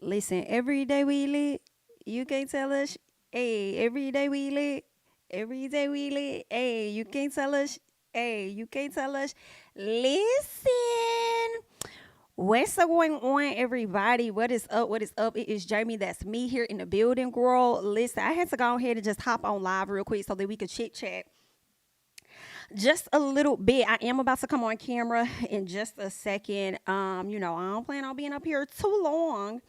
Listen, every day we lit, you can't tell us. Hey, every day we lit, every day we lit. Hey, you can't tell us. Hey, you can't tell us. Listen, what's going on, everybody? What is up? What is up? It is Jamie. That's me here in the building, girl. Listen, I had to go ahead and just hop on live real quick so that we could chit chat just a little bit. I am about to come on camera in just a second. I don't plan on being up here too long,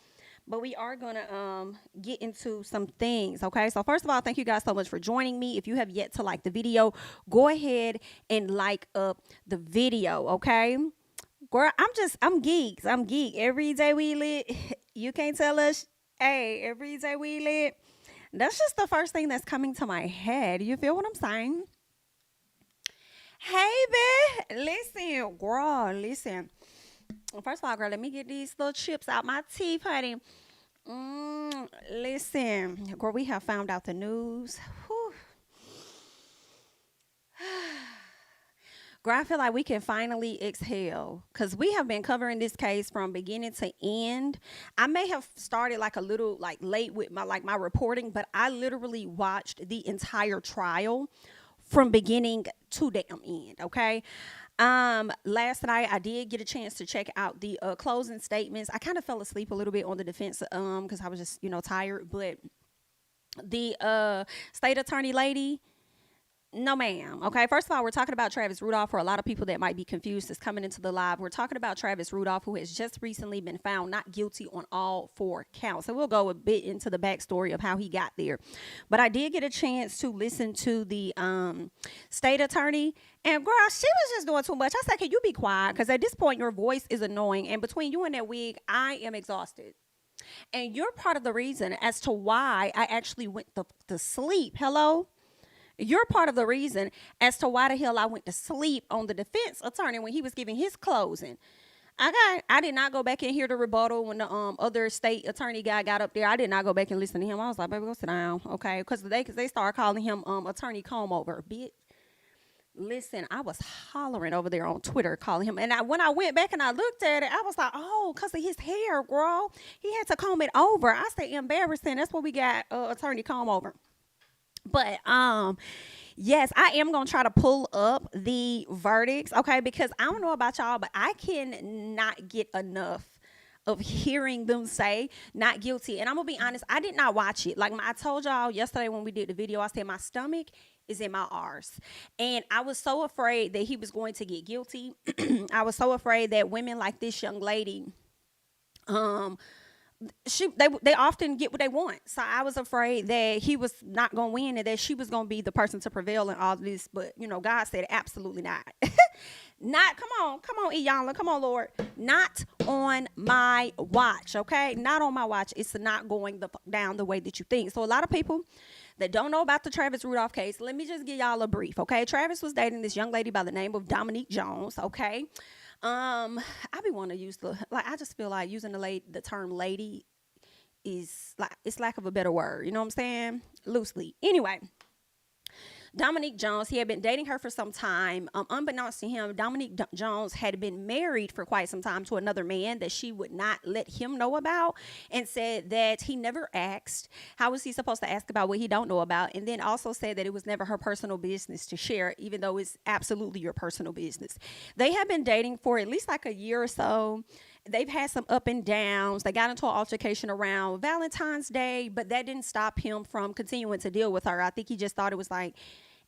but we are gonna get into some things. Okay, so first of all, thank you guys so much for joining me. If you have yet to like the video, go ahead and like up the video. Okay, girl, I'm geeks. I'm geek. Every day we lit. You can't tell us. Hey, every day we lit. That's just the first thing that's coming to my head. You feel what I'm saying? Hey, babe. Listen, girl. Listen. First of all, girl, let me get these little chips out my teeth, honey. Listen, girl, we have found out the news. Whew. Girl, I feel like we can finally exhale because we have been covering this case from beginning to end. I may have started like a little like late with my reporting, but I literally watched the entire trial from beginning to damn end. Okay. Last night I did get a chance to check out the closing statements. I kind of fell asleep a little bit on the defense because I was just tired, but the state attorney lady, no ma'am. Okay, first of all, we're talking about Travis Rudolph. For a lot of people that might be confused that's coming into the live, we're talking about Travis Rudolph, who has just recently been found not guilty on all four counts. So we'll go a bit into the backstory of how he got there. But I did get a chance to listen to the state attorney, and girl, she was just doing too much. I said, can you be quiet? Because at this point, your voice is annoying, and between you and that wig, I am exhausted. And you're part of the reason as to why I actually went to sleep. Hello? You're part of the reason as to why the hell I went to sleep on the defense attorney when he was giving his closing. I did not go back and hear the rebuttal when the other state attorney guy got up there. I did not go back and listen to him. I was like, baby, go sit down, okay? Because they started calling him attorney comb over, bitch. Listen, I was hollering over there on Twitter calling him. And when I went back and I looked at it, I was like, oh, because of his hair, girl. He had to comb it over. I said, embarrassing. That's what we got attorney comb over. But yes, I am gonna try to pull up the verdicts, okay? Because I don't know about y'all, but I can not get enough of hearing them say not guilty. And I'm gonna be honest, I did not watch it. Like I told y'all yesterday when we did the video, I said my stomach is in my arse. And I was so afraid that he was going to get guilty. I was so afraid that women like this young lady, um, they often get what they want. So I was afraid that he was not gonna win and that she was gonna be the person to prevail in all of this. But God said absolutely not. Not come on, Iyanla, come on, Lord. Not on my watch, okay? Not on my watch. It's not going down the way that you think. So a lot of people that don't know about the Travis Rudolph case, let me just give y'all a brief, okay? Travis was dating this young lady by the name of Dominique Jones, okay? I be want to use I just feel like using the term lady is like it's lack of a better word. You know what I'm saying? Loosely. Anyway, Dominique Jones, he had been dating her for some time. Unbeknownst to him, Dominique Jones had been married for quite some time to another man that she would not let him know about, and said that he never asked. How was he supposed to ask about what he don't know about? And then also said that it was never her personal business to share, even though it's absolutely your personal business. They have been dating for at least like a year or so. They've had some up and downs. They got into an altercation around Valentine's Day, but that didn't stop him from continuing to deal with her. I think he just thought it was like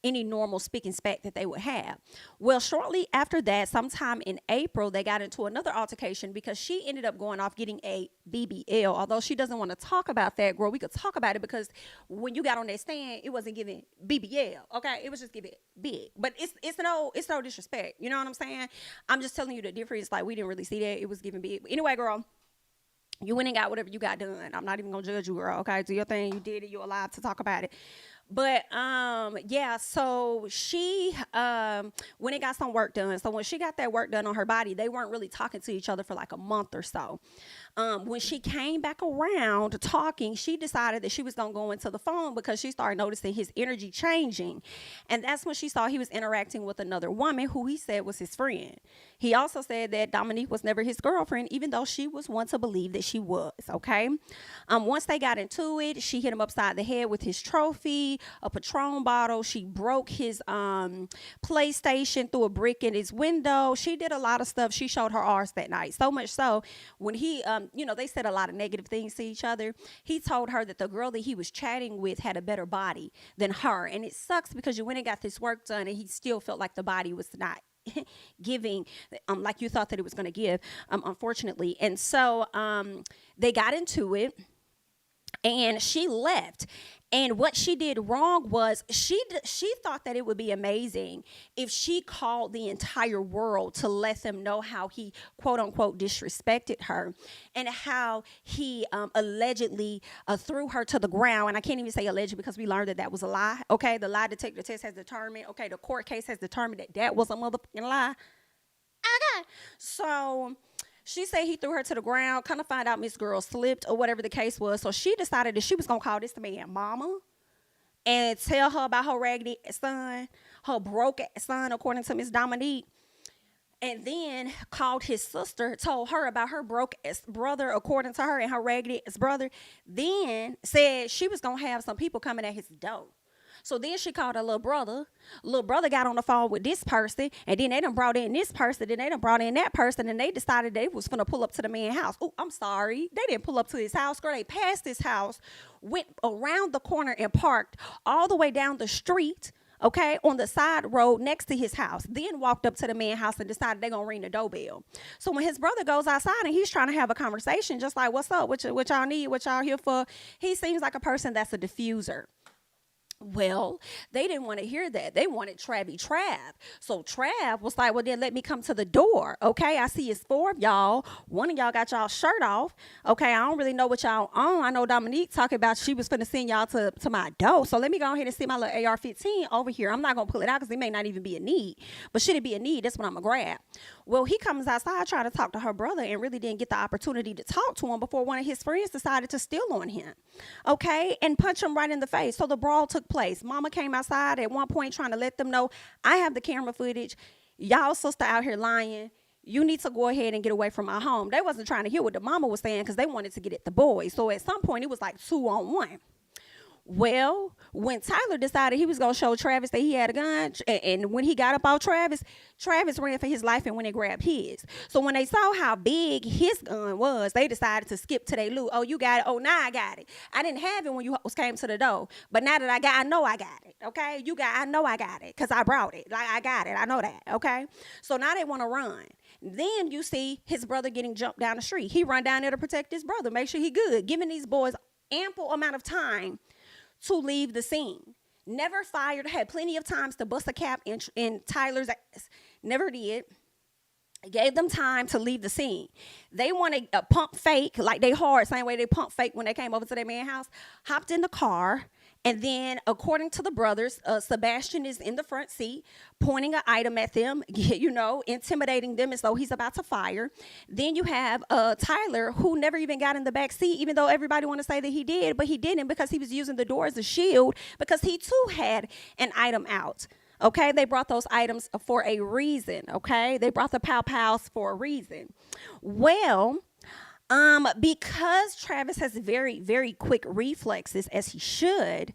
any normal speak and spat that they would have. Well, shortly after that, sometime in April, they got into another altercation because she ended up going off getting a BBL. Although she doesn't want to talk about that, girl, we could talk about it because when you got on that stand, it wasn't giving BBL, okay? It was just giving big. But it's no disrespect. You know what I'm saying? I'm just telling you the difference. Like, we didn't really see that. It was giving big. But anyway, girl, you went and got whatever you got done. I'm not even gonna judge you, girl. Okay, do your thing. You did it. You're alive to talk about it. But yeah, so she when it got some work done. So when she got that work done on her body, they weren't really talking to each other for like a month or so. When she came back around talking, she decided that she was gonna go into the phone because she started noticing his energy changing, and that's when she saw he was interacting with another woman who he said was his friend. He also said that Dominique was never his girlfriend, even though she was one to believe that she was. Okay, once they got into it, she hit him upside the head with his trophy, a Patron bottle. She broke his PlayStation through a brick in his window. She did a lot of stuff. She showed her arse that night, so much so when he they said a lot of negative things to each other. He told her that the girl that he was chatting with had a better body than her, and it sucks because you went and got this work done, and he still felt like the body was not giving like you thought that it was going to give, unfortunately. And so they got into it, and she left. And what she did wrong was she thought that it would be amazing if she called the entire world to let them know how he quote unquote disrespected her, and how he allegedly threw her to the ground. And I can't even say alleged because we learned that that was a lie. Okay, the lie detector test has determined. Okay, the court case has determined that that was a motherfucking lie. Okay, so she said he threw her to the ground. Kind of find out Miss Girl slipped or whatever the case was. So she decided that she was going to call this man mama and tell her about her raggedy son, her broke son, according to Miss Dominique. And then called his sister, told her about her broke ass brother, according to her, and her raggedy ass brother. Then said she was going to have some people coming at his door. So then she called her little brother. Little brother got on the phone with this person, and then they done brought in this person, then they done brought in that person, and they decided they was finna pull up to the man's house. Oh, I'm sorry. They didn't pull up to his house, girl. They passed his house, went around the corner and parked all the way down the street, okay, on the side road next to his house. Then walked up to the man's house and decided they're going to ring the doorbell. So when his brother goes outside and he's trying to have a conversation, just like, what's up? What y'all need? What y'all here for? He seems like a person that's a diffuser. Well, they didn't want to hear that. They wanted Travy Trav. So Trav was like, well, then let me come to the door. Okay, I see it's four of y'all. One of y'all got y'all shirt off. Okay, I don't really know what y'all on. I know Dominique talking about she was finna send y'all to my door. So let me go ahead and see my little AR-15 over here. I'm not going to pull it out because it may not even be a need. But should it be a need, that's what I'm going to grab. Well, he comes outside trying to talk to her brother and really didn't get the opportunity to talk to him before one of his friends decided to steal on him. Okay, and punch him right in the face. So the brawl took place. Mama came outside at one point trying to let them know, I have the camera footage. Y'all sister out here lying. You need to go ahead and get away from my home. They wasn't trying to hear what the mama was saying because they wanted to get at the boys. So at some point, it was like 2-on-1. Well, when Tyler decided he was going to show Travis that he had a gun, and when he got up on Travis, Travis ran for his life and went and grabbed his. So when they saw how big his gun was, they decided to skip to their loot. Oh, you got it. Oh, now I got it. I didn't have it when you came to the door, but now that I know I got it. Okay, I know I got it because I brought it. Like, I got it. I know that. Okay, so now they want to run. Then you see his brother getting jumped down the street. He run down there to protect his brother, make sure he good, giving these boys ample amount of time to leave the scene. Never fired, had plenty of times to bust a cap in Tyler's ass. Never did. Gave them time to leave the scene. They wanted a pump fake, like they hard, same way they pump fake when they came over to their man's house. Hopped in the car, and then, according to the brothers, Sebastien is in the front seat, pointing an item at them, intimidating them as though he's about to fire. Then you have Tyler, who never even got in the back seat, even though everybody want to say that he did, but he didn't because he was using the door as a shield because he too had an item out. Okay, they brought those items for a reason. Okay, they brought the pow pows for a reason. Well, because Travis has very, very quick reflexes, as he should,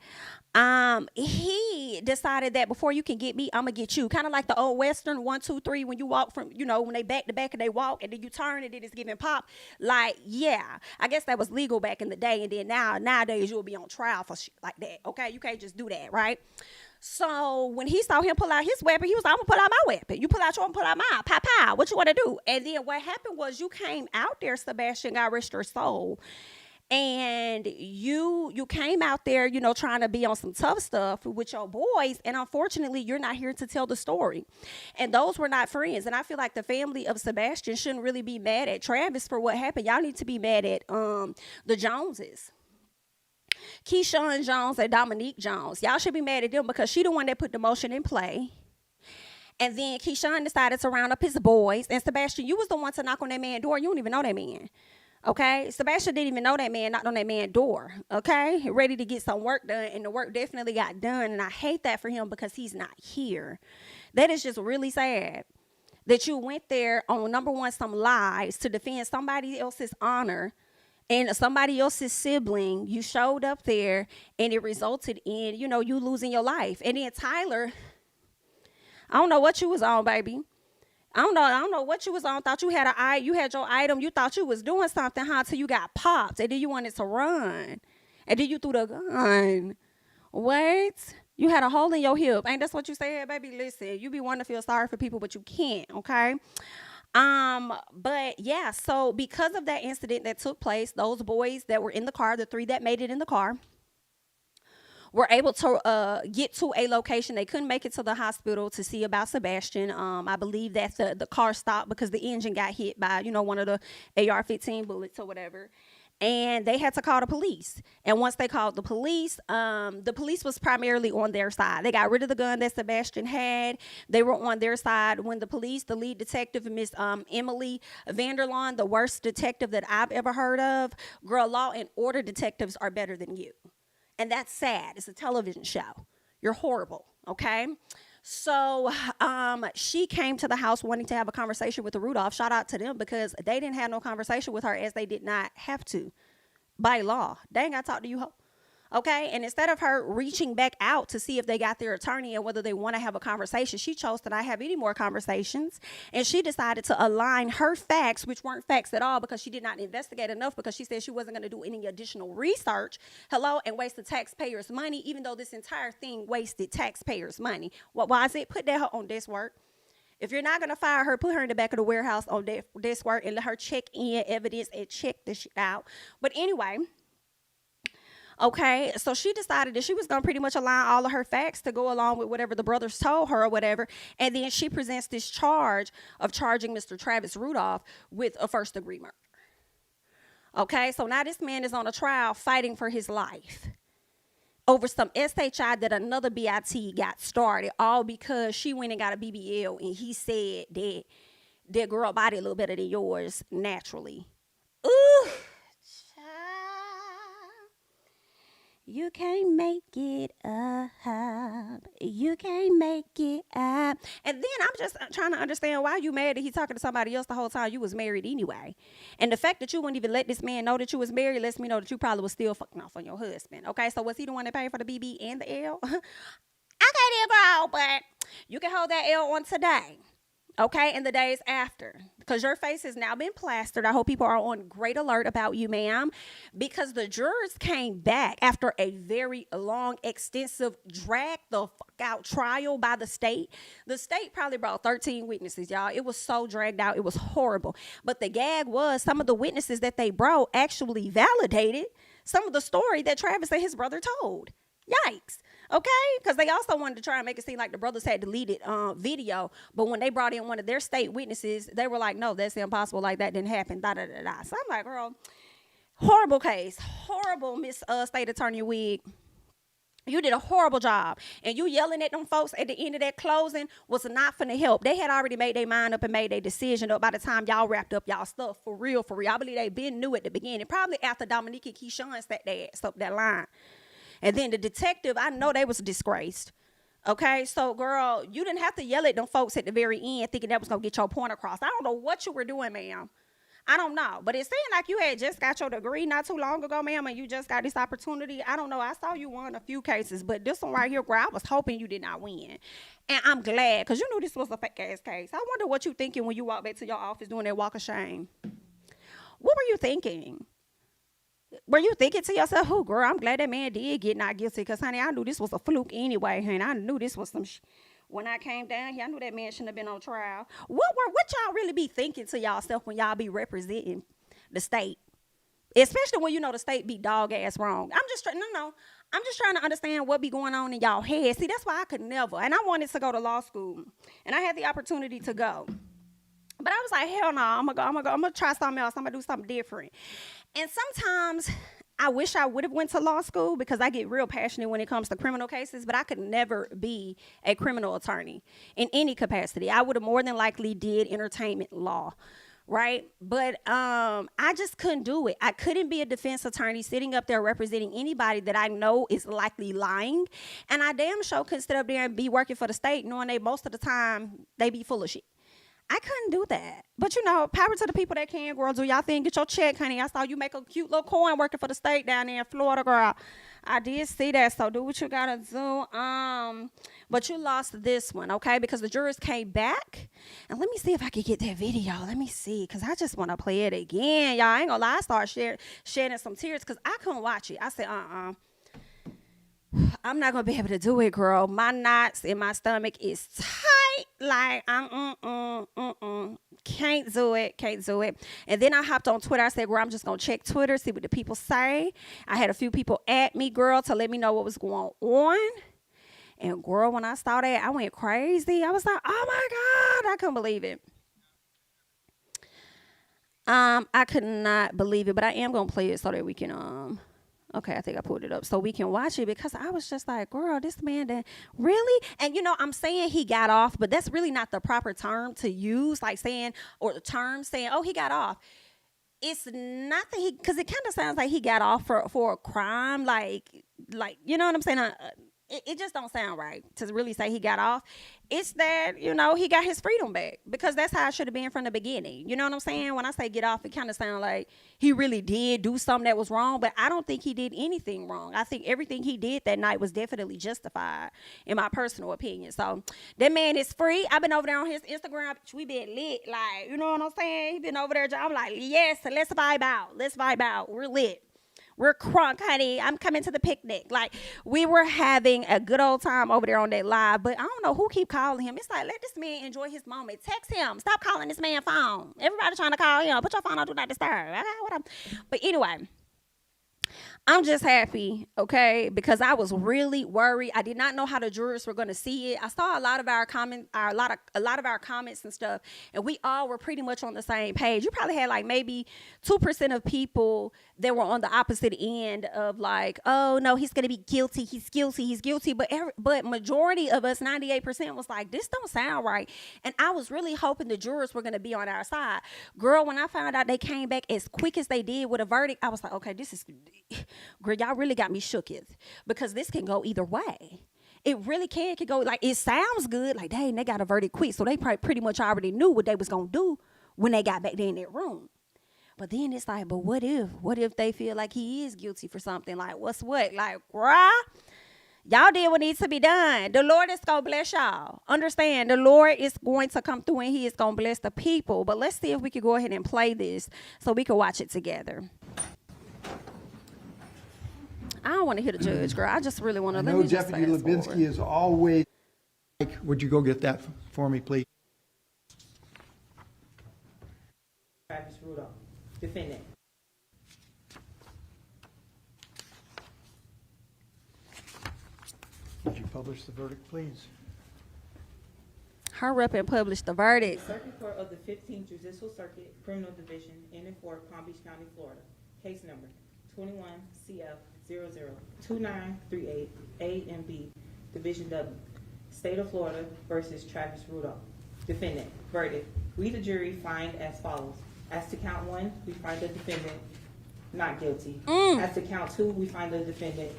he decided that before you can get me, I'm gonna get you. Kind of like the old Western 1, 2, 3, when you walk from, when they back to back and they walk and then you turn and then it's giving pop. Like, yeah, I guess that was legal back in the day, and then nowadays you'll be on trial for shit like that. Okay, you can't just do that, right? So when he saw him pull out his weapon, he was like, I'm going to pull out my weapon. You pull out your, I'm pull out mine. Pow, pow. What you want to do? And then what happened was you came out there, Sebastien, God rest your soul. And you came out there, trying to be on some tough stuff with your boys. And unfortunately, you're not here to tell the story. And those were not friends. And I feel like the family of Sebastien shouldn't really be mad at Travis for what happened. Y'all need to be mad at the Joneses. Keyshawn Jones and Dominique Jones. Y'all should be mad at them because she the one that put the motion in play. And then Keyshawn decided to round up his boys. And Sebastien, you was the one to knock on that man's door. You don't even know that man. Okay? Sebastien didn't even know that man knocked on that man's door. Okay? Ready to get some work done. And the work definitely got done. And I hate that for him because he's not here. That is just really sad. That you went there on, number one, some lies to defend somebody else's honor and somebody else's sibling. You showed up there and it resulted in, you losing your life. And then Tyler, I don't know what you was on, baby. I don't know what you was on. Thought you had your item. You thought you was doing something, huh? Till you got popped. And then you wanted to run. And then you threw the gun. What? You had a hole in your hip. Ain't that's what you said, baby? Listen, you be wanting to feel sorry for people, but you can't, okay? But yeah, so because of that incident that took place, those boys that were in the car, the 3 that made it in the car, were able to get to a location. They couldn't make it to the hospital to see about Sebastien. I believe that the car stopped because the engine got hit by, one of the AR-15 bullets or whatever. And they had to call the police. And once they called the police was primarily on their side. They got rid of the gun that Sebastien had. They were on their side when the lead detective, Miss Emily Vanderlaan, the worst detective that I've ever heard of. Girl, law and order detectives are better than you. And that's sad. It's a television show. You're horrible, okay? So she came to the house wanting to have a conversation with the Rudolph. Shout out to them because they didn't have no conversation with her as they did not have to by law. They ain't got to talk to you, okay? And instead of her reaching back out to see if they got their attorney and whether they want to have a conversation, she chose to not have any more conversations. And she decided to align her facts, which weren't facts at all because she did not investigate enough because she said she wasn't going to do any additional research, and waste the taxpayers' money, even though this entire thing wasted taxpayers' money. Why is it? Put that on desk work. If you're not going to fire her, put her in the back of the warehouse on desk work and let her check in evidence and check this shit out. But anyway, okay, so she decided that she was going to pretty much align all of her facts to go along with whatever the brothers told her or whatever. And then she presents this charge of charging Mr. Travis Rudolph with a first-degree murder. Okay, so now this man is on a trial fighting for his life over some SHI that another BIT got started, all because she went and got a BBL and he said that their girl body a little better than yours naturally. Ooh. You can't make it up. You can't make it up. And then I'm just trying to understand why you mad that he talking to somebody else the whole time you was married anyway. And the fact that you wouldn't even let this man know that you was married lets me know that you probably was still fucking off on your husband. Okay, so was he the one that paid for the BB and the L? I can't even, but you can hold that L on today. Okay, and the days after, because your face has now been plastered. I hope people are on great alert about you, ma'am, because the jurors came back after a very long, extensive, drag the fuck out trial by the state. The state probably brought 13 witnesses, y'all. It was so dragged out. It was horrible. But the gag was some of the witnesses that they brought actually validated some of the story that Travis and his brother told. Yikes. Okay, because they also wanted to try and make it seem like the brothers had deleted video, but when they brought in one of their state witnesses, they were like, no, that's impossible, like that didn't happen, da-da-da-da. So I'm like, girl, horrible case, horrible, Miss State Attorney Wig. You did a horrible job, and you yelling at them folks at the end of that closing was not finna help. They had already made their mind up and made their decision up by the time y'all wrapped up y'all stuff, for real. I believe they been knew at the beginning, probably after Dominique and Keyshawn sat their ass up that line. And then the detective, I know they was disgraced. Okay, so girl, you didn't have to yell at them folks at the very end thinking that was going to get your point across. I don't know what you were doing, ma'am. I don't know. But it seemed like you had just got your degree not too long ago, ma'am, and you just got this opportunity. I don't know. I saw you won a few cases, but this one right here, girl, I was hoping you did not win. And I'm glad, because you knew this was a fake-ass case. I wonder what you thinking when you walk back to your office doing that walk of shame. What were you thinking? Were you thinking to yourself, oh, girl, I'm glad that man did get not guilty because, honey, I knew this was a fluke anyway, honey. I knew this was some when I came down here, I knew that man shouldn't have been on trial. What y'all really be thinking to y'allself when y'all be representing the state? Especially when you know the state be dog-ass wrong. I'm just trying to understand what be going on in y'all head. See, that's why I could never. And I wanted to go to law school. And I had the opportunity to go. But I was like, hell no, I'm gonna try something else. I'm gonna do something different. And sometimes I wish I would have went to law school because I get real passionate when it comes to criminal cases, but I could never be a criminal attorney in any capacity. I would have more than likely did entertainment law, right? But I just couldn't do it. I couldn't be a defense attorney sitting up there representing anybody that I know is likely lying, and I damn sure couldn't sit up there and be working for the state knowing they most of the time they be full of shit. I couldn't do that. But, power to the people that can, girl. Do y'all think? Get your check, honey. I saw you make a cute little coin working for the state down there in Florida, girl. I did see that, so do what you got to do. But you lost this one, okay, because the jurors came back. And let me see if I can get that video. Let me see, because I just want to play it again. Y'all, I ain't going to lie. I started shedding some tears because I couldn't watch it. I said, I'm not going to be able to do it, girl. My knots in my stomach is tight. Like, can't do it. And then I hopped on Twitter. I said, girl, I'm just going to check Twitter, see what the people say. I had a few people at me, girl, to let me know what was going on. And, girl, when I saw that, I went crazy. I was like, oh, my God. I couldn't believe it. I could not believe it, but I am going to play it so that we can, okay, I think I pulled it up so we can watch it because I was just like, girl, this man, really? And, I'm saying he got off, but that's really not the proper term to use, like saying, or the term saying, oh, he got off. It's not that because it kind of sounds like he got off for a crime, like, you know what I'm saying? It just don't sound right to really say he got off. It's that, he got his freedom back because that's how it should have been from the beginning. You know what I'm saying? When I say get off, it kind of sounds like he really did do something that was wrong, but I don't think he did anything wrong. I think everything he did that night was definitely justified, in my personal opinion. So that man is free. I've been over there on his Instagram. We been lit. Like, you know what I'm saying? He been over there. I'm like, yes, let's vibe out. We're lit. We're crunk, honey. I'm coming to the picnic. Like, we were having a good old time over there on that live, but I don't know who keep calling him. It's like, let this man enjoy his moment. Text him. Stop calling this man phone. Everybody trying to call him. Put your phone on Do Not Disturb. But anyway, I'm just happy, okay, because I was really worried. I did not know how the jurors were going to see it. I saw a lot of our comments and stuff, and we all were pretty much on the same page. You probably had like maybe 2% of people that were on the opposite end of like, oh no, he's going to be guilty. He's guilty. But majority of us, 98%, was like, this don't sound right. And I was really hoping the jurors were going to be on our side. Girl, when I found out they came back as quick as they did with a verdict, I was like, okay, this is. Girl, y'all really got me shooketh because this can go either way. It really can. It can go like, it sounds good. Like, dang, they got a verdict quick. So they probably pretty much already knew what they was going to do when they got back there in that room. But then it's like, but what if they feel like he is guilty for something? Like, what's what? Like, bruh, y'all did what needs to be done. The Lord is going to bless y'all. Understand, the Lord is going to come through and he is going to bless the people. But let's see if we can go ahead and play this so we can watch it together. I don't want to hear the judge, girl. I just really want to. I know Deputy Lubinsky is always. Would you go get that for me, please? Travis Rudolph, defendant. Would you publish the verdict, please? Hurry up and publish the verdict. The Circuit Court of the 15th Judicial Circuit, Criminal Division, in and for Palm Beach County, Florida. Case number 21 CF 002938 A and B, Division W, State of Florida versus Travis Rudolph. Defendant. Verdict. We, the jury, find as follows. As to count 1, we find the defendant not guilty. As to count 2, we find the defendant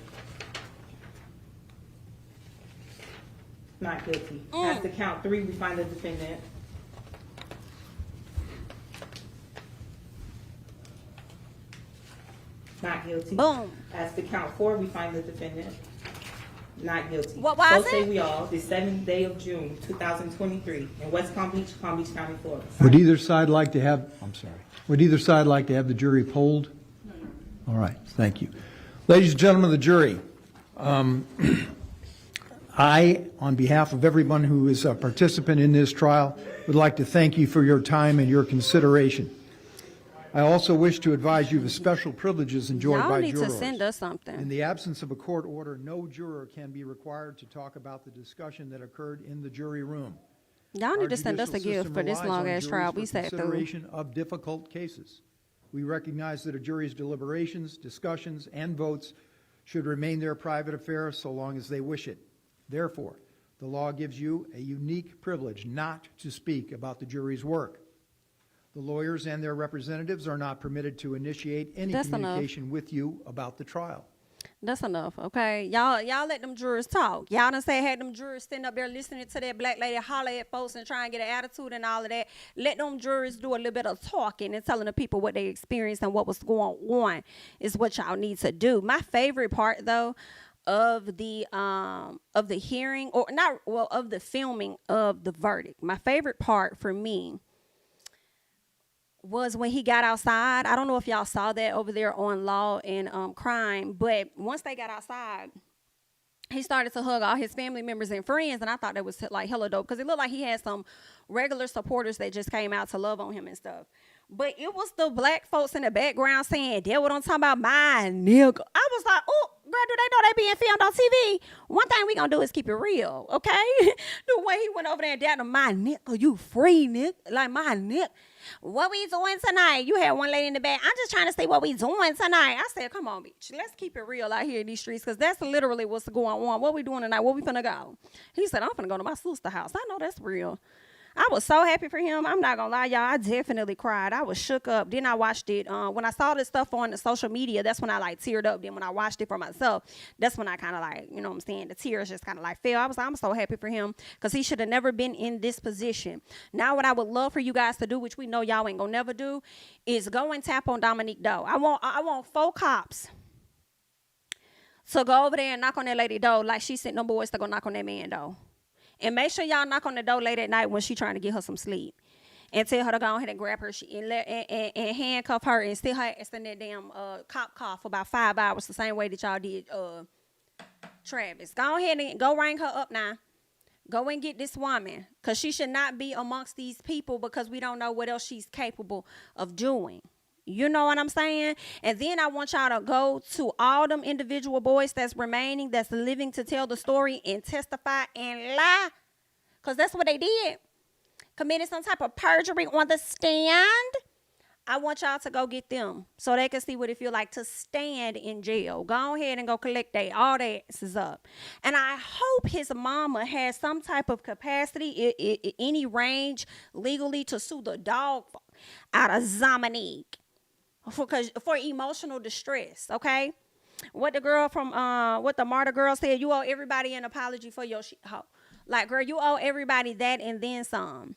not guilty. As to count 3, we find the defendant not guilty. Boom. As to count 4, we find the defendant not guilty. What was So say it? we all, the 7th day of June, 2023, in West Palm Beach, County, Florida. Would either side like to have? Would either side like to have the jury polled? No. All right. Thank you, ladies and gentlemen of the jury. I, on behalf of everyone who is a participant in this trial, would like to thank you for your time and your consideration. I also wish to advise you of the special privileges enjoyed by jurors. Y'all need to send us something. In the absence of a court order, no juror can be required to talk about the discussion that occurred in the jury room. Y'all need to send us a gift for this long-ass trial we sat through. Consideration of difficult cases. We recognize that a jury's deliberations, discussions, and votes should remain their private affair so long as they wish it. Therefore, the law gives you a unique privilege not to speak about the jury's work. The lawyers and their representatives are not permitted to initiate any communication with you about the trial. That's enough, okay? Y'all let them jurors talk. Y'all done say had them jurors sitting up there listening to that black lady holler at folks and try and get an attitude and all of that. Let them jurors do a little bit of talking and telling the people what they experienced and what was going on is what y'all need to do. My favorite part, though, of the hearing, or not, well, of the filming of the verdict. My favorite part for me was when he got outside. I don't know if y'all saw that over there on Law and Crime, but once they got outside, he started to hug all his family members and friends, and I thought that was like hella dope because it looked like he had some regular supporters that just came out to love on him and stuff. But it was the black folks in the background saying, "That's what I'm talking about, my nigga." I was like, "Oh, girl, do they know they being filmed on TV? One thing we gonna do is keep it real, okay?" The way he went over there and down to my nigga, you free nigga, like my nigga. What we doing tonight? You had one lady in the back. I'm just trying to see what we doing tonight. I said, come on, bitch. Let's keep it real out here in these streets because that's literally what's going on. What we doing tonight? Where we finna go? He said, I'm finna go to my sister's house. I know that's real. I was so happy for him. I'm not gonna lie, y'all. I definitely cried. I was shook up. Then I watched it. When I saw this stuff on the social media, that's when I like teared up. Then when I watched it for myself, that's when I kind of like, you know what I'm saying, the tears just kind of like fell. I'm so happy for him because he should have never been in this position. Now, what I would love for you guys to do, which we know y'all ain't gonna never do, is go and tap on Dominique Doe. I want 4 cops to go over there and knock on that lady door like she sent them boys to go knock on that man door. And make sure y'all knock on the door late at night when she trying to get her some sleep. And tell her to go ahead and grab her and handcuff her and still her ass in that damn cop car for about 5 hours the same way that y'all did Travis. Go ahead and go ring her up now. Go and get this woman because she should not be amongst these people because we don't know what else she's capable of doing. You know what I'm saying? And then I want y'all to go to all them individual boys that's remaining, that's living to tell the story and testify and lie. Because that's what they did. Committed some type of perjury on the stand. I want y'all to go get them so they can see what it feel like to stand in jail. Go ahead and go collect all their asses up. And I hope his mama has some type of capacity, any range legally to sue the dog out of Dominique. For emotional distress, okay? What the girl from what the martyr girl said, you owe everybody an apology for your ho. Like, girl, you owe everybody that and then some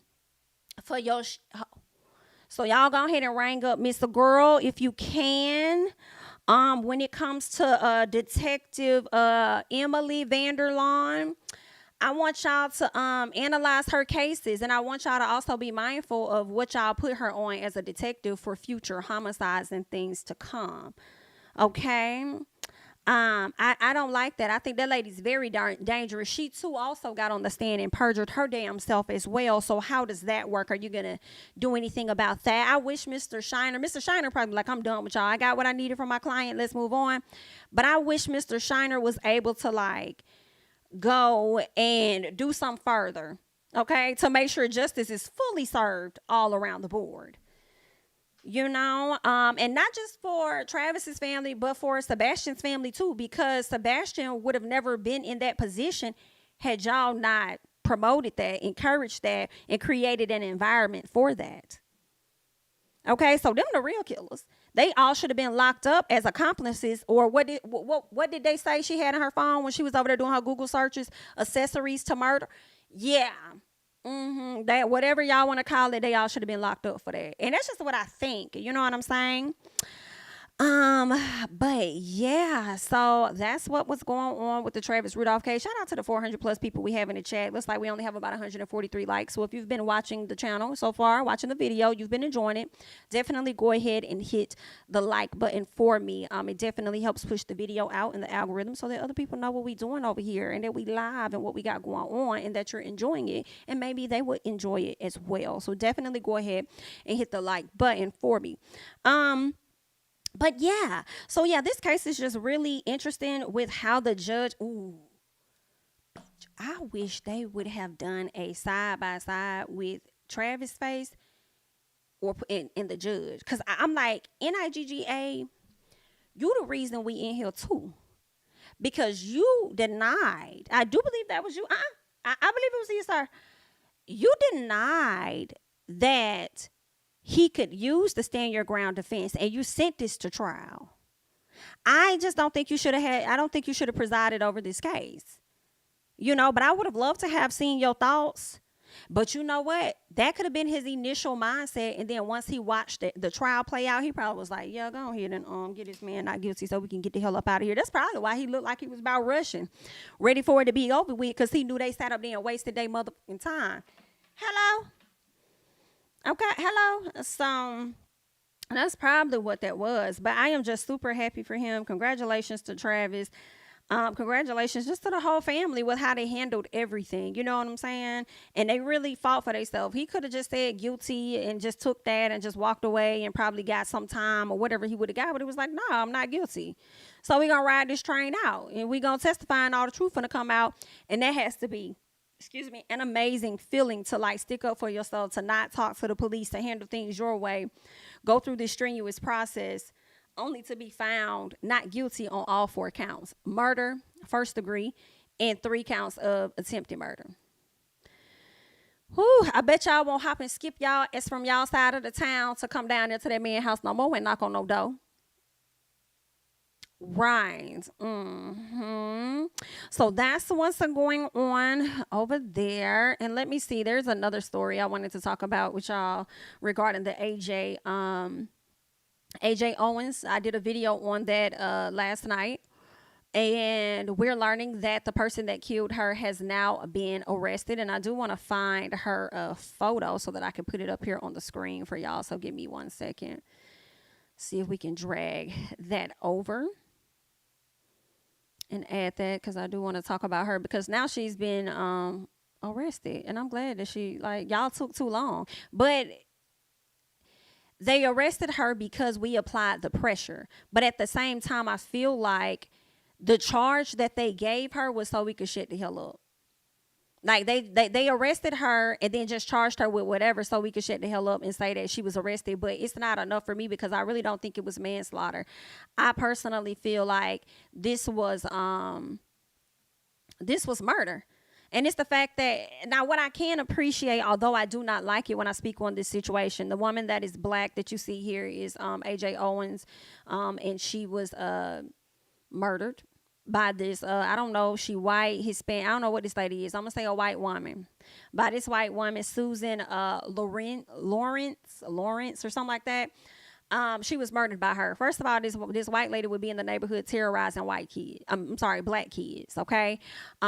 for your ho. So y'all go ahead and ring up Mr. Girl if you can. When it comes to Detective Emily Vanderlaan, I want y'all to analyze her cases, and I want y'all to also be mindful of what y'all put her on as a detective for future homicides and things to come. Okay? I don't like that. I think that lady's very dangerous. She, too, also got on the stand and perjured her damn self as well. So how does that work? Are you going to do anything about that? I wish Mr. Shiner probably like, I'm done with y'all. I got what I needed from my client. Let's move on. But I wish Mr. Shiner was able to, like, go and do some further, okay, to make sure justice is fully served all around the board. You know, and not just for Travis's family, but for Sebastian's family too, because Sebastien would have never been in that position had y'all not promoted that, encouraged that, and created an environment for that. Okay, so them the real killers. They all should have been locked up as accomplices, or what did they say she had on her phone when she was over there doing her Google searches? Accessories to murder. Yeah. That whatever y'all want to call it, they all should have been locked up for that. And that's just what I think. You know what I'm saying? But yeah, so that's what was going on with the Travis Rudolph case. Shout out to the 400 plus people we have in the chat. Looks like we only have about 143 likes. So if you've been watching the channel so far, watching the video, you've been enjoying it, definitely go ahead and hit the like button for me. It definitely helps push the video out in the algorithm so that other people know what we doing over here and that we live and what we got going on and that you're enjoying it and maybe they would enjoy it as well. So definitely go ahead and hit the like button for me. But yeah, so yeah, this case is just really interesting with how the judge, I wish they would have done a side-by-side with Travis' face or in the judge. Because I'm like, NIGGA, you the reason we in here too. Because you denied, I do believe that was you. I believe it was you, sir. You denied that he could use the stand your ground defense, and you sent this to trial. I just don't think you should have I don't think you should have presided over this case. But I would have loved to have seen your thoughts. But you know what? That could have been his initial mindset. And then once he watched the trial play out, he probably was like, yeah, go ahead and get this man not guilty so we can get the hell up out of here. That's probably why he looked like he was about rushing, ready for it to be over with, because he knew they sat up there and wasted their motherfucking time. Hello? Okay, hello? So that's probably what that was. But I am just super happy for him. Congratulations to Travis. Congratulations just to the whole family with how they handled everything. You know what I'm saying? And they really fought for themselves. He could have just said guilty and just took that and just walked away and probably got some time or whatever he would have got. But it was like, no, I'm not guilty. So we're going to ride this train out. And we're going to testify and all the truth going to come out. And that has to be, an amazing feeling to like stick up for yourself, to not talk to the police, to handle things your way, go through this strenuous process, only to be found not guilty on all 4 counts: murder, first degree, and 3 counts of attempted murder. Whew, I bet y'all won't hop and skip y'all as from y'all side of the town to come down there to that man's house no more and knock on no door. Right. So that's what's going on over there. And let me see, there's another story I wanted to talk about with y'all regarding the AJ Owens. I did a video on that last night, and we're learning that the person that killed her has now been arrested. And I do want to find her photo so that I can put it up here on the screen for y'all. So give me 1 second. See if we can drag that over and add that, because I do want to talk about her, because now she's been arrested, and I'm glad that y'all took too long. But they arrested her because we applied the pressure. But at the same time, I feel like the charge that they gave her was so we could shut the hell up. Like they arrested her and then just charged her with whatever so we could shut the hell up and say that she was arrested. But it's not enough for me, because I really don't think it was manslaughter. I personally feel like this was murder. And it's the fact that, now what I can appreciate, although I do not like it when I speak on this situation, the woman that is black that you see here is AJ Owens, and she was murdered by this, I don't know, she white, Hispanic, I don't know what this lady is. I'm going to say a white woman. By this white woman, Susan Lorincz or something like that. She was murdered by her. First of all, this white lady would be in the neighborhood terrorizing black kids, okay?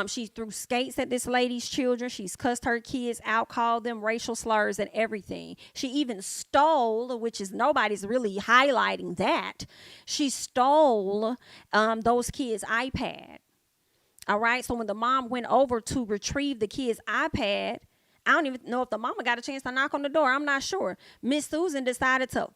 She threw skates at this lady's children. She's cussed her kids out, called them racial slurs and everything. She even stole, which is nobody's really highlighting that. She stole those kids' iPad. All right, so when the mom went over to retrieve the kid's iPad, I don't even know if the mama got a chance to knock on the door. I'm not sure. Miss Susan decided to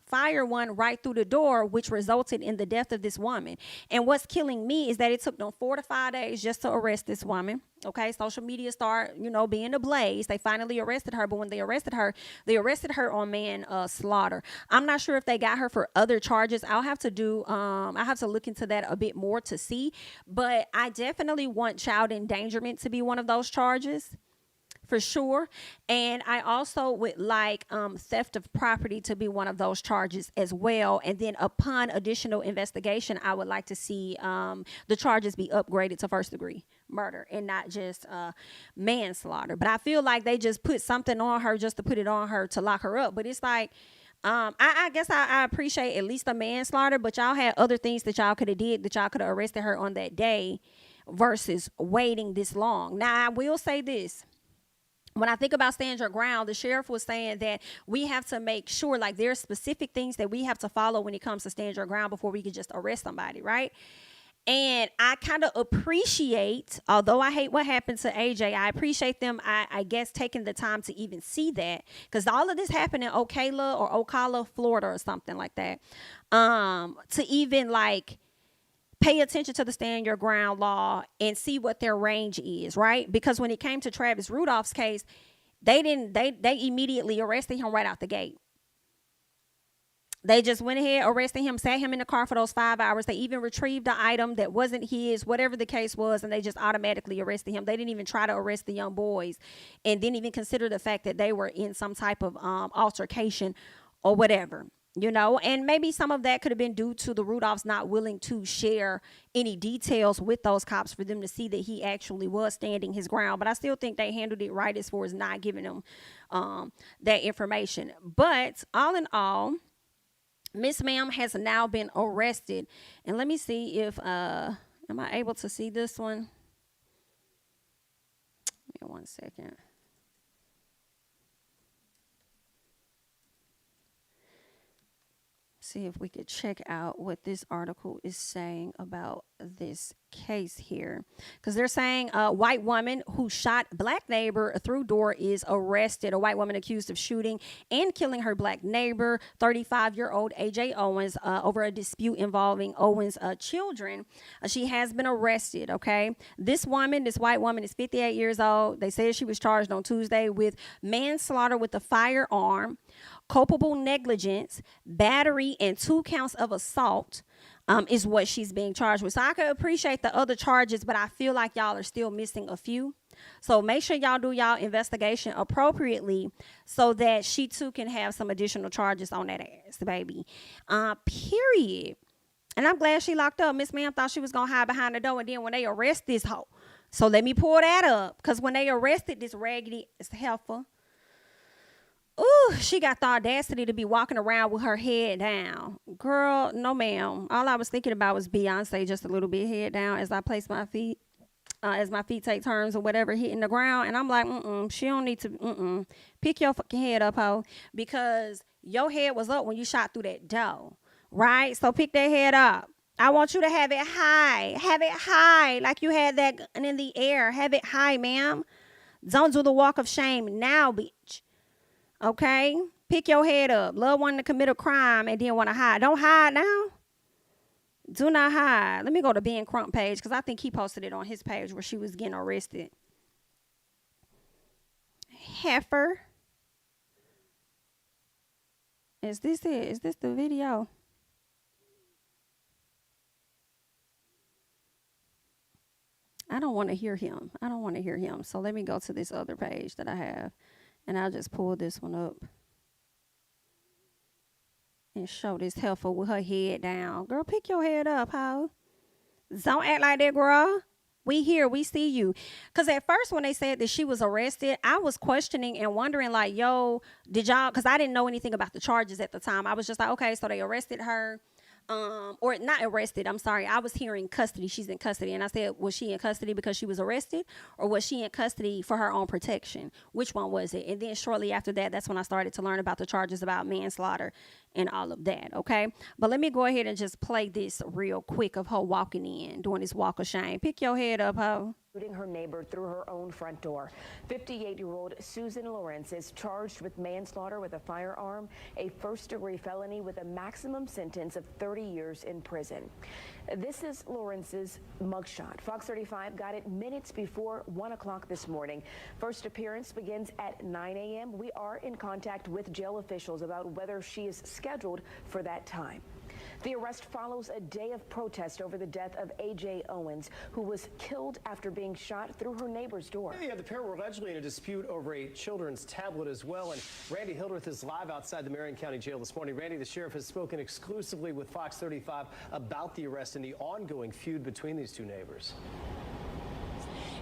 fire one right through the door, which resulted in the death of this woman. And what's killing me is that it took them 4 to 5 days just to arrest this woman. Okay, social media start, being ablaze. They finally arrested her, but when they arrested her on manslaughter. I'm not sure if they got her for other charges. I'll have to look into that a bit more to see. But I definitely want child endangerment to be one of those charges, for sure. And I also would like theft of property to be one of those charges as well. And then upon additional investigation, I would like to see the charges be upgraded to first degree murder and not just manslaughter. But I feel like they just put something on her just to put it on her to lock her up. But it's like, I guess I appreciate at least the manslaughter, but y'all had other things that y'all could have did, that y'all could have arrested her on that day versus waiting this long. Now, I will say this. When I think about stand your ground, the sheriff was saying that we have to make sure, like, there's specific things that we have to follow when it comes to stand your ground before we can just arrest somebody, right? And I kind of appreciate, although I hate what happened to AJ, I appreciate them, I guess, taking the time to even see that, because all of this happened in Ocala, Florida or something like that, to even, like, pay attention to the stand your ground law and see what their range is, right? Because when it came to Travis Rudolph's case, they immediately arrested him right out the gate. They just went ahead, arrested him, sat him in the car for those 5 hours. They even retrieved the item that wasn't his, whatever the case was, and they just automatically arrested him. They didn't even try to arrest the young boys and didn't even consider the fact that they were in some type of altercation or whatever. And maybe some of that could have been due to the Rudolphs not willing to share any details with those cops for them to see that he actually was standing his ground. But I still think they handled it right as far as not giving them that information. But all in all, Miss Ma'am has now been arrested. And let me see if, am I able to see this one? Give me 1 second. See if we could check out what this article is saying about this case here, because they're saying a white woman who shot black neighbor through door is arrested. A white woman accused of shooting and killing her black neighbor, 35-year-old Ajike Owens, over a dispute involving Owens' children. She has been arrested. Okay, this white woman is 58 years old. They said she was charged on Tuesday with manslaughter with a firearm, culpable negligence, battery, and 2 counts of assault is what she's being charged with. So I could appreciate the other charges, but I feel like y'all are still missing a few. So make sure y'all do y'all investigation appropriately so that she too can have some additional charges on that ass, baby. Period. And I'm glad she locked up. Miss Ma'am thought she was going to hide behind the door, and then when they arrest this hoe. So let me pull that up, because when they arrested this raggedy heifer, ooh, she got the audacity to be walking around with her head down. Girl, no ma'am. All I was thinking about was Beyonce just a little bit head down as I place my feet, as my feet take turns or whatever hitting the ground. And I'm like, she don't need to, pick your fucking head up, ho. Because your head was up when you shot through that door, right? So pick that head up. I want you to have it high. Have it high like you had that gun in the air. Have it high, ma'am. Don't do the walk of shame now, bitch. Okay, pick your head up. Love wanting to commit a crime and then want to hide. Don't hide now. Do not hide. Let me go to Ben Crump page, because I think he posted it on his page where she was getting arrested. Heifer. Is this it? Is this the video? I don't want to hear him. I don't want to hear him. So let me go to this other page that I have. And I'll just pull this one up and show this heifer with her head down. Girl, pick your head up, ho. Don't act like that, girl. We here. We see you. Because at first when they said that she was arrested, I was questioning and wondering like, yo, did y'all, because I didn't know anything about the charges at the time. I was just like, okay, so they arrested her. Or not arrested. I'm sorry. I was hearing custody. She's in custody. And I said, was she in custody because she was arrested, or was she in custody for her own protection? Which one was it? And then shortly after that, that's when I started to learn about the charges about manslaughter and all of that. Okay. But let me go ahead and just play this real quick of her walking in, doing this walk of shame. Pick your head up, ho. Shooting her neighbor through her own front door. 58-year-old Susan Lorincz is charged with manslaughter with a firearm, a first-degree felony with a maximum sentence of 30 years in prison. This is Lorintz's mugshot. Fox 35 got it minutes before 1 o'clock this morning. First appearance begins at 9 a.m. We are in contact with jail officials about whether she is scheduled for that time. The arrest follows a day of protest over the death of Ajike Owens, who was killed after being shot through her neighbor's door. Yeah, the pair were allegedly in a dispute over a children's tablet as well. And Randy Hildreth is live outside the Marion County Jail this morning. Randy, the sheriff has spoken exclusively with Fox 35 about the arrest and the ongoing feud between these two neighbors.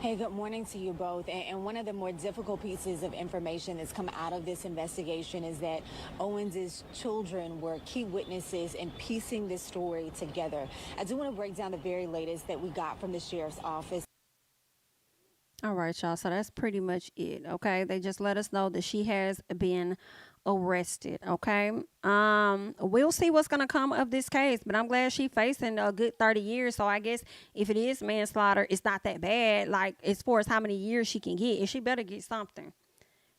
Hey, good morning to you both. And one of the more difficult pieces of information that's come out of this investigation is that Owens's children were key witnesses in piecing this story together. I do want to break down the very latest that we got from the sheriff's office. All right, y'all. So that's pretty much it. Okay. They just let us know that she has been arrested. Okay. We'll see what's going to come of this case, but I'm glad she's facing a good 30 years. So I guess if it is manslaughter, it's not that bad. Like as far as how many years she can get, and she better get something.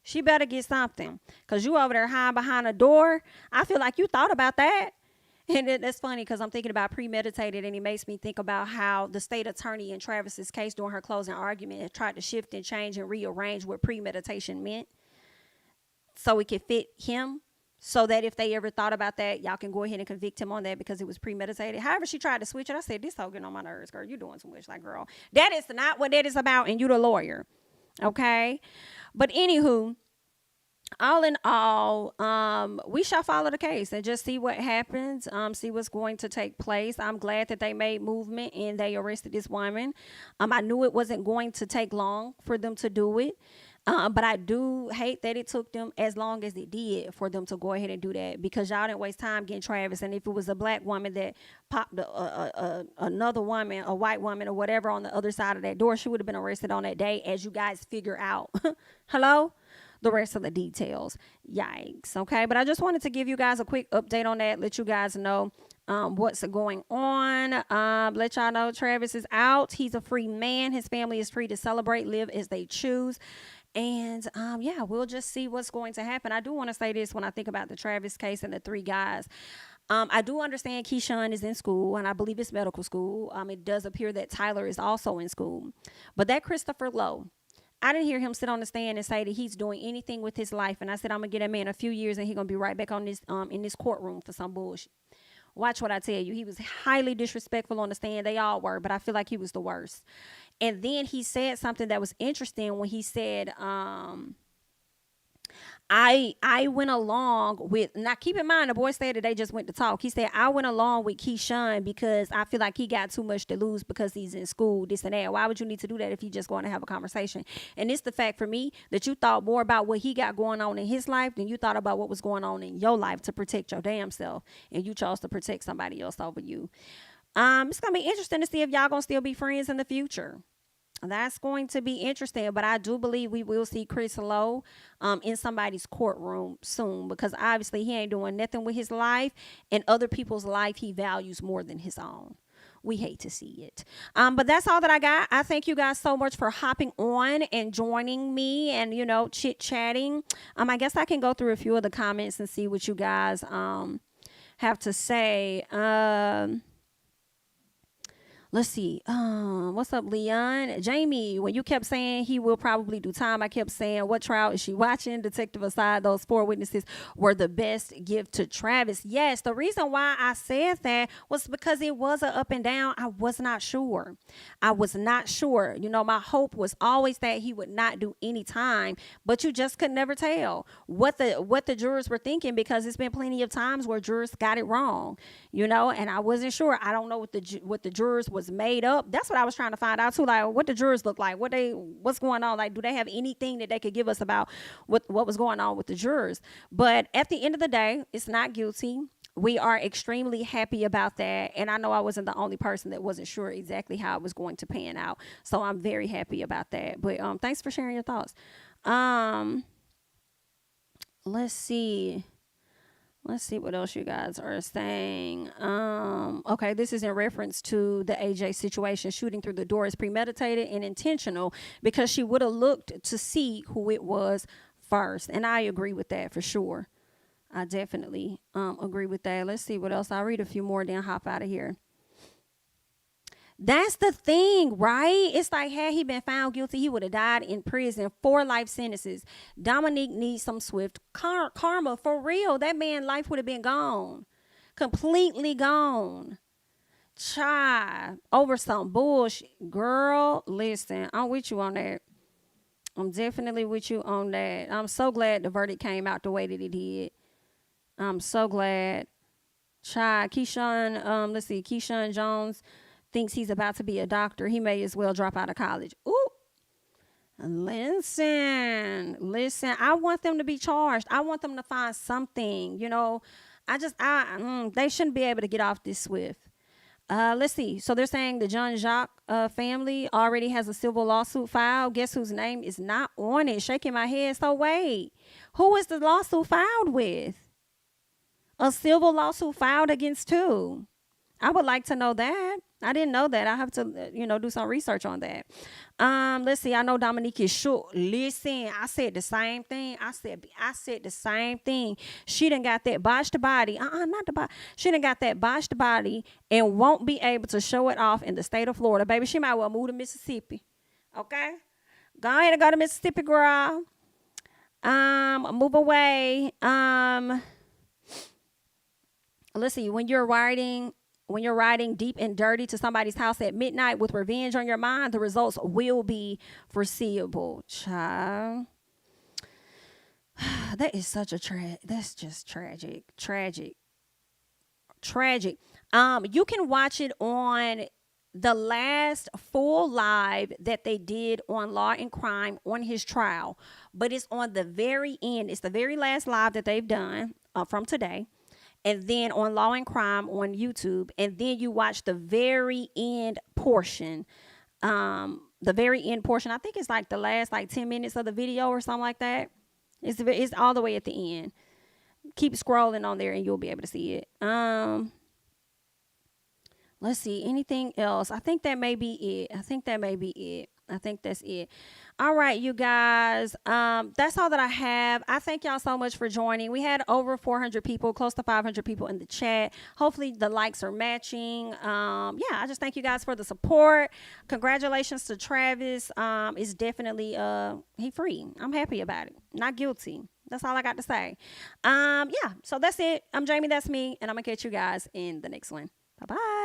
She better get something, because you over there hiding behind a door. I feel like you thought about that. And that's funny, because I'm thinking about premeditated, and it makes me think about how the state attorney in Travis's case during her closing argument had tried to shift and change and rearrange what premeditation meant so it could fit him. so that if they ever thought about that, y'all can go ahead and convict him on that because it was premeditated. However, she tried to switch it. I said, this whole getting on my nerves, girl. You're doing too much. Like, girl, that is not what that is about, and you the lawyer. Okay? But anywho, all in all, we shall follow the case and just see what happens, see what's going to take place. I'm glad that they made movement and they arrested this woman. I knew it wasn't going to take long for them to do it. But I do hate that it took them as long as it did for them to go ahead and do that, because y'all didn't waste time getting Travis. And if it was a black woman that popped another woman, a white woman or whatever on the other side of that door, she would have been arrested on that day, as you guys figure out. Hello? The rest of the details. Yikes. Okay. But I just wanted to give you guys a quick update on that. Let you guys know what's going on. Let y'all know Travis is out. He's a free man. His family is free to celebrate, live as they choose. And yeah, we'll just see what's going to happen. I do want to say this when I think about the Travis case and the three guys. I do understand Keyshawn is in school, and I believe it's medical school. It does appear that Tyler is also in school. But that Christopher Lowe, I didn't hear him sit on the stand and say that he's doing anything with his life. And I said, I'm going to get that man a few years and he's going to be right back on this in this courtroom for some bullshit. Watch what I tell you. He was highly disrespectful on the stand. They all were, but I feel like he was the worst. And then he said something that was interesting when he said, I went along with, now keep in mind, the boy said that they just went to talk. He said, I went along with Keyshawn because I feel like he got too much to lose because he's in school, this and that. Why would you need to do that if you just going to have a conversation? And it's the fact for me that you thought more about what he got going on in his life than you thought about what was going on in your life to protect your damn self. And you chose to protect somebody else over you. It's going to be interesting to see if y'all going to still be friends in the future. That's going to be interesting, but I do believe we will see Chris Lowe in somebody's courtroom soon, because obviously he ain't doing nothing with his life, and other people's life he values more than his own. We hate to see it. But that's all that I got. I thank you guys so much for hopping on and joining me and, you know, chit-chatting. I guess I can go through a few of the comments and see what you guys have to say. Let's see. What's up, Leon? Jamie, when you kept saying he will probably do time, I kept saying, what trial is she watching? Detective aside, those 4 witnesses were the best gift to Travis. Yes, the reason why I said that was because it was a up and down. I was not sure. You know, my hope was always that he would not do any time, but you just could never tell what the jurors were thinking, because it's been plenty of times where jurors got it wrong, you know, and I wasn't sure. I don't know what the jurors was made up. That's what I was trying to find out too, like what the jurors look like, what's going on, like do they have anything that they could give us about what was going on with the jurors. But at the end of the day, it's not guilty. We are extremely happy about that, and I know I wasn't the only person that wasn't sure exactly how it was going to pan out, so I'm very happy about that. But thanks for sharing your thoughts. Let's see what else you guys are saying. Okay, this is in reference to the AJ situation. Shooting through the door is premeditated and intentional because she would have looked to see who it was first. And I agree with that for sure. I definitely agree with that. Let's see what else. I'll read a few more, then hop out of here. That's the thing, right? It's like, had he been found guilty, he would have died in prison, 4 life sentences. Dominique needs some swift karma. For real, that man's life would have been gone. Completely gone. Child, over some bullshit. Girl, listen, I'm with you on that. I'm definitely with you on that. I'm so glad the verdict came out the way that it did. I'm so glad. Child, Keyshawn, let's see, Keyshawn Jones thinks he's about to be a doctor. He may as well drop out of college. Ooh. Listen. I want them to be charged. I want them to find something, you know. They shouldn't be able to get off this swift. Let's see. So they're saying the Jean-Jacques family already has a civil lawsuit filed. Guess whose name is not on it? Shaking my head. So wait, who is the lawsuit filed with? A civil lawsuit filed against who? I would like to know that. I didn't know that. I have to, do some research on that. Let's see. I know Dominique is short. Listen, I said the same thing. I said the same thing. She done got that botched body. Not the body. She done got that botched body and won't be able to show it off in the state of Florida. Baby, she might well move to Mississippi. Okay? Go ahead and go to Mississippi, girl. Move away. Let's see. When you're riding deep and dirty to somebody's house at midnight with revenge on your mind, the results will be foreseeable. Child. That is such a that's just tragic. You can watch it on the last full live that they did on Law and Crime on his trial, but it's on the very end. It's the very last live that they've done from today. And then on Law and Crime on YouTube, and then you watch the very end portion. The very end portion, I think it's like the last 10 minutes of the video or something like that. It's all the way at the end. Keep scrolling on there and you'll be able to see it. Let's see, anything else? I think that may be it. I think that's it. All right, you guys. That's all that I have. I thank y'all so much for joining. We had over 400 people, close to 500 people in the chat. Hopefully the likes are matching. Yeah, I just thank you guys for the support. Congratulations to Travis. It's definitely he free. I'm happy about it. Not guilty. That's all I got to say. Yeah, so that's it. I'm Jamie, that's me, and I'm gonna catch you guys in the next one. Bye-bye.